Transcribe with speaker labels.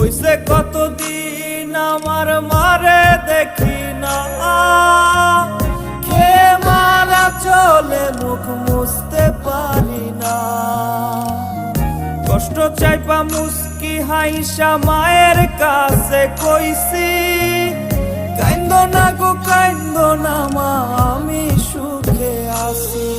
Speaker 1: হইছে কতদিন আমার মারে দেখি না, খেয়ে মারা চলে মুখ মুছতে পারি না। কষ্ট চাইপা মুস্কি হাইসা মায়ের কাছে কইছি, কাইন্দ না গো কাইন্দ না মা, আমি সুখে আছি।